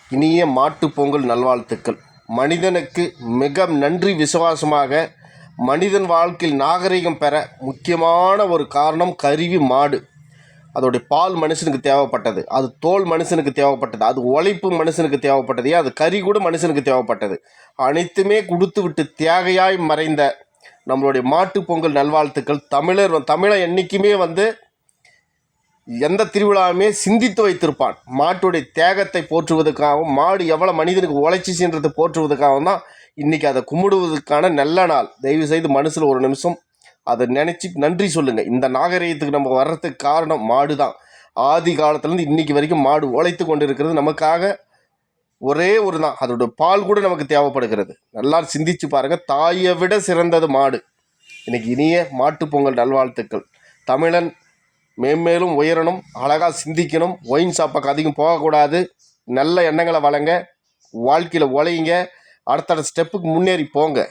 இனிய மாட்டுப் பொங்கல் நல்வாழ்த்துக்கள். மனிதனுக்கு மிக நன்றி விசுவாசமாக மனிதன் வாழ்க்கையில் நாகரிகம் பெற முக்கியமான ஒரு காரணம் கருவி மாடு. அதோடைய பால் மனுஷனுக்கு தேவைப்பட்டது, அது தோல் மனுஷனுக்கு தேவைப்பட்டது, அது உழைப்பு மனுஷனுக்கு தேவைப்பட்டது, அது கறி கூட மனுஷனுக்கு தேவைப்பட்டது. அனைத்துமே கொடுத்து விட்டு தியாகையாய் மறைந்த நம்மளுடைய மாட்டுப் பொங்கல் நல்வாழ்த்துக்கள். தமிழன் என்றைக்குமே எந்த திருவிழாவுமே சிந்தித்து வைத்திருப்பான். மாட்டுடைய தியாகத்தை போற்றுவதற்காகவும், மாடு எவ்வளோ மனிதனுக்கு உழைச்சிச்சுன்றதை போற்றுவதற்காகவும் தான் இன்றைக்கி அதை கும்பிடுவதற்கான நல்ல நாள். தயவுசெய்து மனசில் ஒரு நிமிஷம் அதை நினச்சி நன்றி சொல்லுங்கள். இந்த நாகரீகத்துக்கு நம்ம வர்றதுக்கு காரணம் மாடு தான். ஆதி காலத்துலேருந்து இன்றைக்கி வரைக்கும் மாடு உழைத்து கொண்டு இருக்கிறது நமக்காக. ஒரே ஒரு தான், அதோடய பால் கூட நமக்கு தேவைப்படுகிறது. நல்லா சிந்திச்சு பாருங்கள். தாயை விட சிறந்தது மாடு. இன்றைக்கி இனிய மாட்டுப் பொங்கல் நல்வாழ்த்துக்கள். தமிழன் மேன்மேலும் உயரணும், அழகாக சிந்திக்கணும், ஒயின் ஷாப்புக்கு அதிகம் போகக்கூடாது. நல்ல எண்ணங்களை வளங்க, வாழ்க்கையில் உழையுங்க, அடுத்தடுத்த ஸ்டெப்புக்கு முன்னேறி போங்க.